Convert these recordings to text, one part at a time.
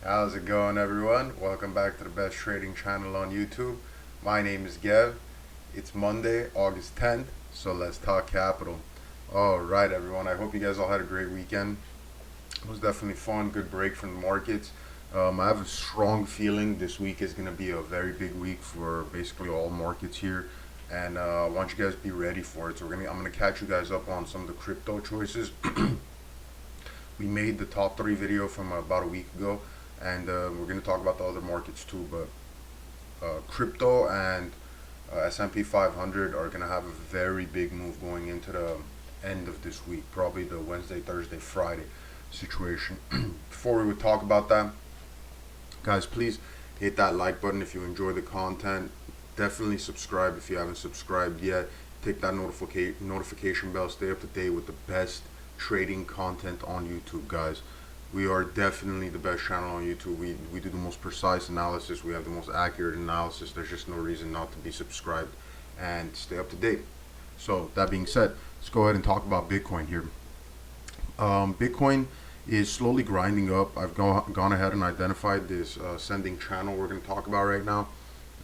How's it going, everyone? Welcome back to the best trading channel on YouTube. My name is Gev. It's Monday, August 10th, so let's talk capital. Alright, everyone. I hope you guys all had a great weekend. It was definitely fun, good break from the markets. I have a strong feeling this week is going to be a very big week for basically all markets here, and I want you guys to be ready for it. So I'm gonna catch you guys up on some of the crypto choices. We made the top three video from about a week ago, and we're going to talk about the other markets too. But crypto and SP 500 are going to have a very big move going into the end of this week, probably the Wednesday, Thursday, Friday situation. Before we would talk about that, guys, please hit that like button if you enjoy the content. Definitely subscribe if you haven't subscribed yet. Take that notification bell. Stay up to date with the best trading content on YouTube, guys. We are definitely the best channel on YouTube. We do the most precise analysis. We have the most accurate analysis. There's just no reason not to be subscribed and stay up to date. So that being said, let's go ahead and talk about Bitcoin here. Bitcoin is slowly grinding up. I've gone ahead and identified this ascending channel we're going to talk about right now.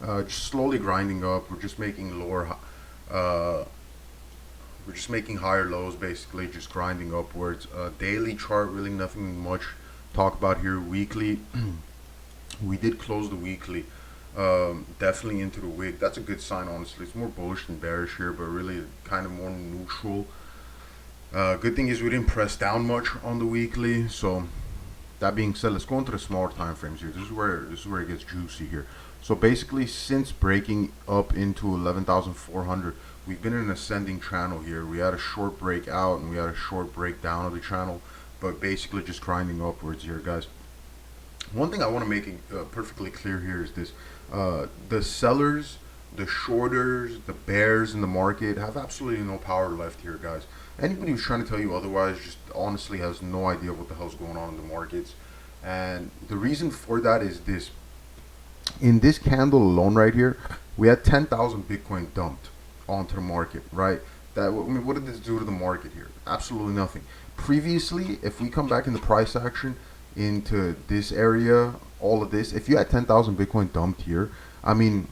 Just slowly grinding up. We're just making we're just making higher lows, basically just grinding upwards. Daily chart, really nothing much talk about here. Weekly, we did close the weekly definitely into the wick. That's a good sign, honestly. It's more bullish than bearish here, but really kind of more neutral. Good thing is we didn't press down much on the weekly. So that being said, let's go into the smaller time frames here. This is where it gets juicy here. So basically, since breaking up into 11,400, we've been in an ascending channel here. We had a short break out and we had a short break down of the channel, but basically just grinding upwards here, guys. One thing I want to make perfectly clear here is this: the sellers, the shorters, the bears in the market have absolutely no power left here, guys. Anybody who's trying to tell you otherwise just honestly has no idea what the hell's going on in the markets. And the reason for that is this: in this candle alone right here, we had 10,000 Bitcoin dumped onto the market, right? What did this do to the market here? Absolutely nothing. Previously, if we come back in the price action into this area, all of this, if you had 10,000 Bitcoin dumped here, I mean,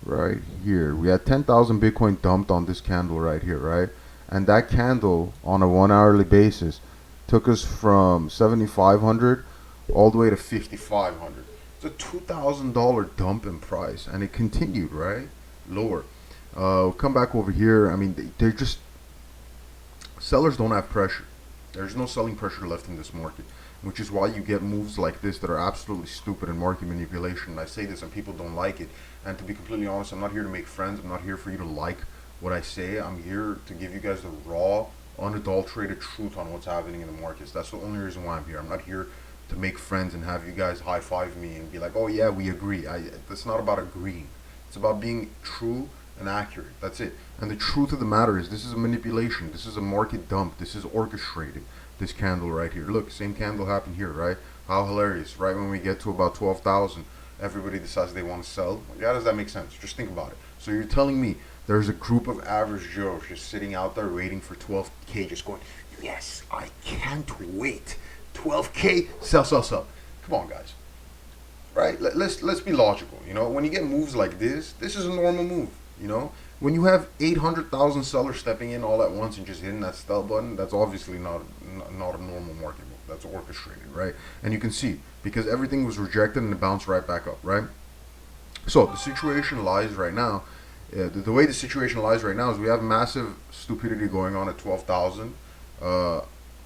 right here, we had 10,000 Bitcoin dumped on this candle right here, right? And that candle on a 1 hourly basis took us from 7,500 all the way to 5,500. It's a $2,000 dump in price, and it continued right lower. Come back over here. I mean, they're just, sellers don't have pressure. There's no selling pressure left in this market, which is why you get moves like this that are absolutely stupid and market manipulation. And I say this and people don't like it. And to be completely honest, I'm not here to make friends. I'm not here for you to like what I say. I'm here to give you guys the raw, unadulterated truth on what's happening in the markets. That's the only reason why I'm here. I'm not here to make friends and have you guys high five me and be like, oh yeah, we agree. That's not about agreeing. It's about being true and accurate. That's it. And the truth of the matter is, this is a manipulation. This is a market dump. This is orchestrated. This candle right here. Look, same candle happened here, right? How hilarious. Right when we get to about 12,000, everybody decides they want to sell. How does that make sense? Just think about it. So you're telling me there's a group of average Joes just sitting out there waiting for 12K, just going, yes, I can't wait. 12K, sell, sell, sell. Come on, guys. Right? Let's be logical. You know, when you get moves like this is a normal move. You know, when you have 800,000 sellers stepping in all at once and just hitting that sell button, that's obviously not a normal market move. That's orchestrated, right? And you can see, because everything was rejected and it bounced right back up, right? So the situation lies right now. The way the situation lies right now is we have massive stupidity going on at 12,000.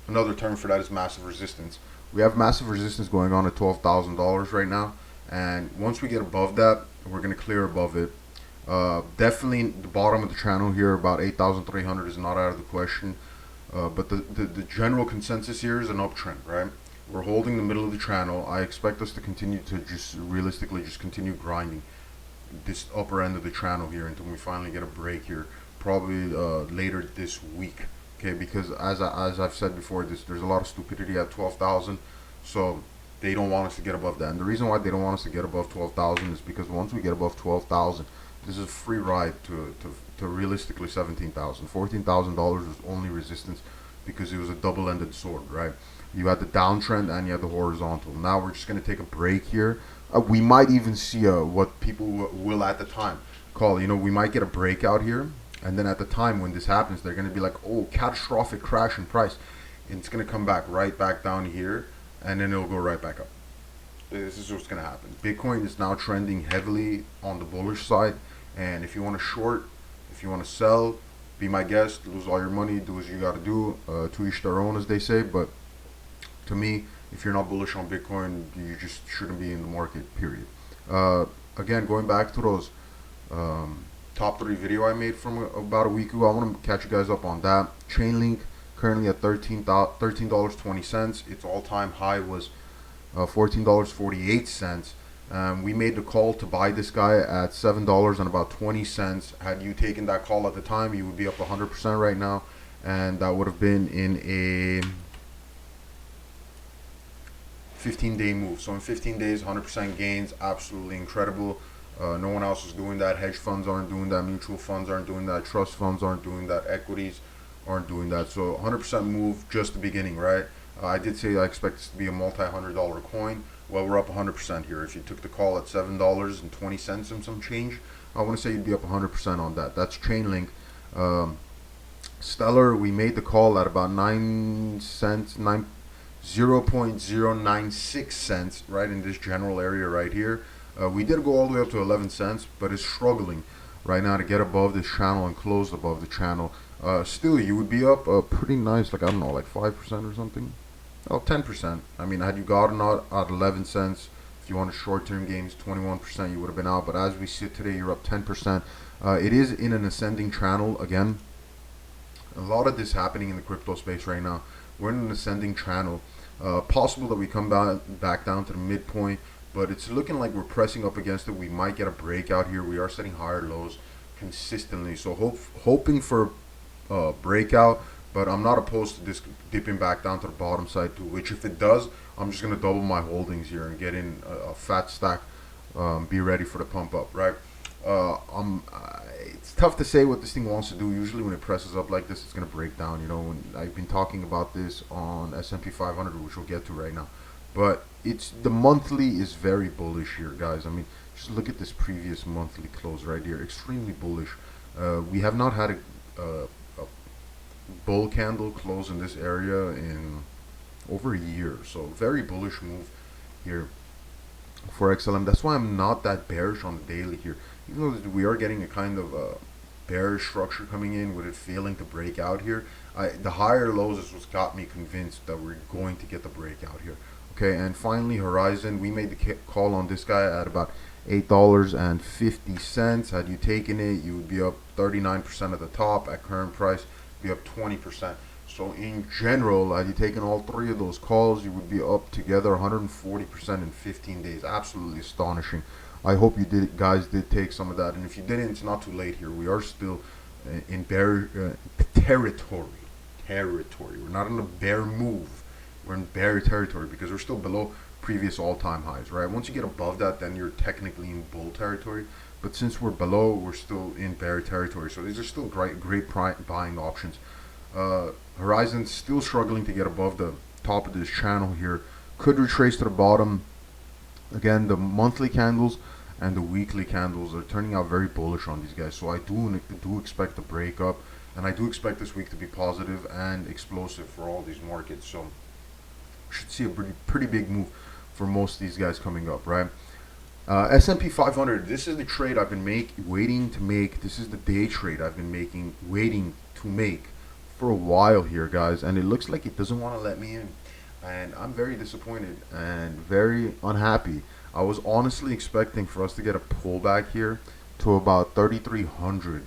Another term for that is massive resistance. We have massive resistance going on at $12,000 right now, and once we get above that, we're going to clear above it. Definitely the bottom of the channel here, about 8,300, is not out of the question. But the general consensus here is an uptrend, right? We're holding the middle of the channel. I expect us to continue to just realistically just continue grinding this upper end of the channel here until we finally get a break here, probably later this week. Okay, because as I've said before, there's a lot of stupidity at 12,000, so they don't want us to get above that. And the reason why they don't want us to get above 12,000 is because once we get above 12,000, this is a free ride to realistically 17,000. $14,000 was only resistance because it was a double-ended sword, right? You had the downtrend and you had the horizontal. Now we're just going to take a break here. We might even see what people will at the time call, we might get a breakout here. And then at the time when this happens, they're going to be like, oh, catastrophic crash in price. And it's going to come back right back down here. And then it'll go right back up. This is what's going to happen. Bitcoin is now trending heavily on the bullish side. And if you want to short, if you want to sell, be my guest, lose all your money, do what you got to do. To each their own, as they say. But to me, if you're not bullish on Bitcoin, you just shouldn't be in the market, period. Again, going back to those top 3 video I made from about a week ago, I want to catch you guys up on that. Trainlink currently at $13.20. Its all-time high was $14.48. We made the call to buy this guy at $7 and about 20 cents. Had you taken that call at the time, you would be up 100% right now, and that would have been in a 15-day move. So in 15 days, 100% gains, absolutely incredible. No one else is doing that. Hedge funds aren't doing that. Mutual funds aren't doing that. Trust funds aren't doing that. Equities aren't doing that. So 100% move, just the beginning, right? I did say I expect this to be a multi-$100 coin. Well, we're up 100% here. If you took the call at $7.20 and some change, I want to say you'd be up 100% on that. That's Chainlink. Stellar, we made the call at about 9 cents, 0.096 cents, right in this general area right here. We did go all the way up to 11 cents, but it's struggling right now to get above this channel and close above the channel. Still, you would be up pretty nice, like, I don't know, like 5% or something. Oh, 10%. I mean, had you gotten out at 11 cents, if you want short-term gains, 21%, you would have been out. But as we sit today, you're up 10%. It is in an ascending channel. Again, a lot of this happening in the crypto space right now. We're in an ascending channel. Possible that we come back down to the midpoint, but it's looking like we're pressing up against it. We might get a breakout here. We are setting higher lows consistently. So hoping for breakout. But I'm not opposed to this dipping back down to the bottom side too, which if it does, I'm just going to double my holdings here and get in a fat stack, be ready for the pump up, right? It's tough to say what this thing wants to do. Usually when it presses up like this, it's going to break down. When I've been talking about this on SP500, which we'll get to right now. But the monthly is very bullish here, guys. I mean, just look at this previous monthly close right here. Extremely bullish. We have not had a bull candle close in this area in over a year, so very bullish move here for XLM. That's why I'm not that bearish on the daily here, even though we are getting a kind of bearish structure coming in with it failing to break out here. The higher lows is what's got me convinced that we're going to get the breakout here. Okay, and finally Horizon, we made the call on this guy at about $8.50. Had you taken it, you would be up 39% at the top. At current price, be up 20%. So in general, had you taken all 3 of those calls, you would be up together 140% in 15 days. Absolutely astonishing. I hope you guys did take some of that, and if you didn't, it's not too late here. We are still in bear territory. We're not in a bear move. We're in bear territory because we're still below previous all-time highs, right? Once you get above that, then you're technically in bull territory. But since we're below, we're still in bear territory. So these are still great buying options. Horizon's still struggling to get above the top of this channel here. Could retrace to the bottom. Again, the monthly candles and the weekly candles are turning out very bullish on these guys. So I do expect a break up, and I do expect this week to be positive and explosive for all these markets. So we should see a pretty big move for most of these guys coming up, right? S&P 500, this is the trade I've been waiting to make. This is the day trade I've been waiting to make for a while here, guys, and it looks like it doesn't want to let me in, and I'm very disappointed and very unhappy. I was honestly expecting for us to get a pullback here to about 3,300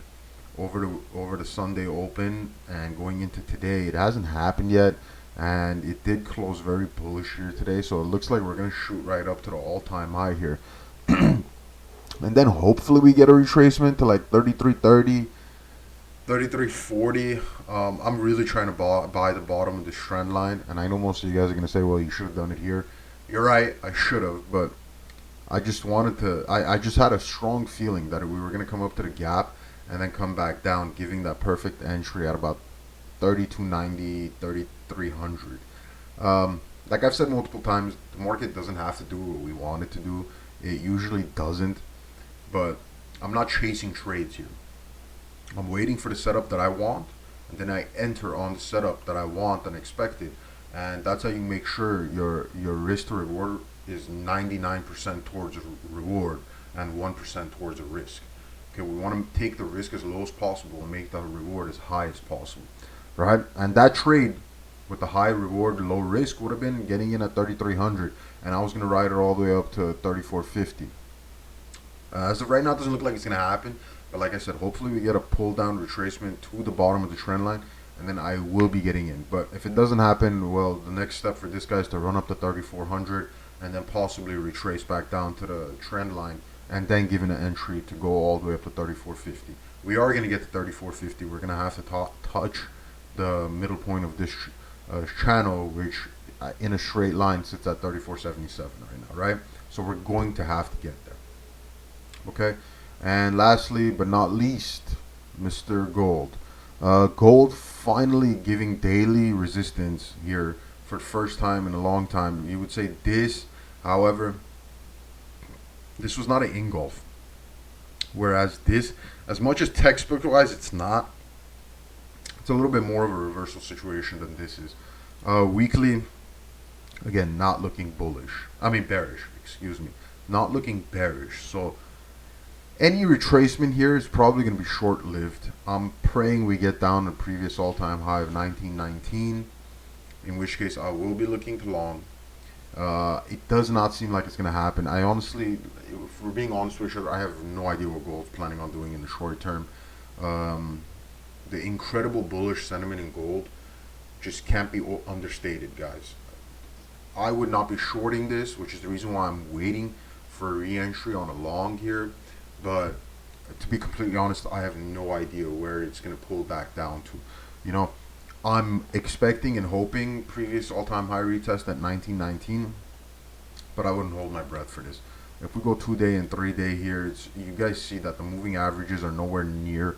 over the Sunday open and going into today. It hasn't happened yet, and it did close very bullish here today, so it looks like we're going to shoot right up to the all-time high here. And then hopefully we get a retracement to like 33.30, 33.40. I'm really trying to buy the bottom of this trend line, and I know most of you guys are going to say, well, you should have done it here. You're right, I should have, but I just wanted to, I just had a strong feeling that we were going to come up to the gap and then come back down, giving that perfect entry at about 32.90, 3300. Like I've said multiple times, the market doesn't have to do what we want it to do. It usually doesn't, but I'm not chasing trades here. I'm waiting for the setup that I want, and then I enter on the setup that I want and expected, and that's how you make sure your risk to reward is 99% towards a reward and 1% towards a risk. Okay, we want to take the risk as low as possible and make the reward as high as possible, right? And that trade with the high reward, low risk would have been getting in at 3,300, and I was going to ride it all the way up to 3,450. As of right now, it doesn't look like it's going to happen. But like I said, hopefully we get a pull down retracement to the bottom of the trend line, and then I will be getting in. But if it doesn't happen, well, the next step for this guy is to run up to 3,400 and then possibly retrace back down to the trend line, and then give an entry to go all the way up to 3,450. We are going to get to 3,450. We're going to have to touch the middle point of this channel, which in a straight line sits at 3,477 right now, right? So we're going to have to get there. Okay, and lastly but not least, Mr. Gold. Gold finally giving daily resistance here for the first time in a long time. You would say this, however, this was not an engulf. Whereas this, as much as textbook wise it's not, it's a little bit more of a reversal situation than this is. Weekly, again, not looking bullish. I mean bearish, excuse me. Not looking bearish. So any retracement here is probably going to be short-lived. I'm praying we get down to the previous all-time high of 1919, in which case I will be looking to long. It does not seem like it's going to happen. I honestly, if we're being honest with each other, I have no idea what gold's planning on doing in the short term. The incredible bullish sentiment in gold just can't be understated, guys. I would not be shorting this, which is the reason why I'm waiting for a re-entry on a long here. But to be completely honest, I have no idea where it's going to pull back down to. You know, I'm expecting and hoping previous all-time high retest at 1919, but I wouldn't hold my breath for this. If we go 2-day and 3-day here, you guys see that the moving averages are nowhere near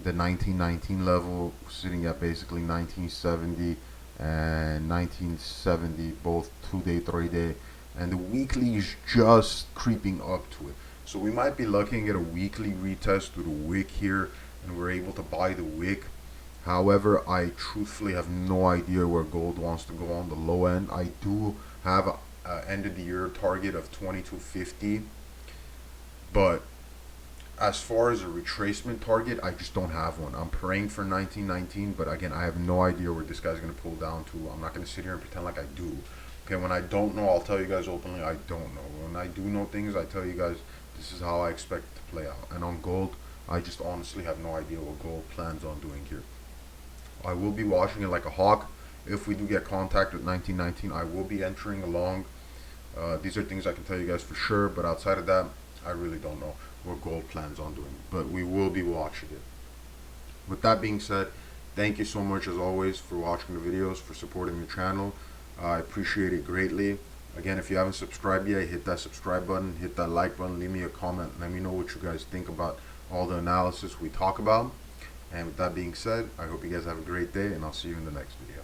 the 1919 level, sitting at basically 1970 and 1970, both 2-day, 3-day, and the weekly is just creeping up to it. So we might be looking at a weekly retest to the wick here, and we're able to buy the wick. However, I truthfully have no idea where gold wants to go on the low end. I do have a end of the year target of 2250, but as far as a retracement target, I just don't have one. I'm praying for 1919, but again, I have no idea where this guy's going to pull down to. I'm not going to sit here and pretend like I do. Okay, when I don't know, I'll tell you guys openly, I don't know. When I do know things, I tell you guys this is how I expect it to play out. And on gold, I just honestly have no idea what gold plans on doing here. I will be watching it like a hawk. If we do get contact with 1919, I will be entering along. These are things I can tell you guys for sure, but outside of that, I really don't know what gold plans on doing. But we will be watching it. With that being said, thank you so much as always for watching the videos, for supporting the channel. I appreciate it greatly. Again, if you haven't subscribed yet, hit that subscribe button, hit that like button, leave me a comment, let me know what you guys think about all the analysis we talk about. And with that being said, I hope you guys have a great day, and I'll see you in the next video.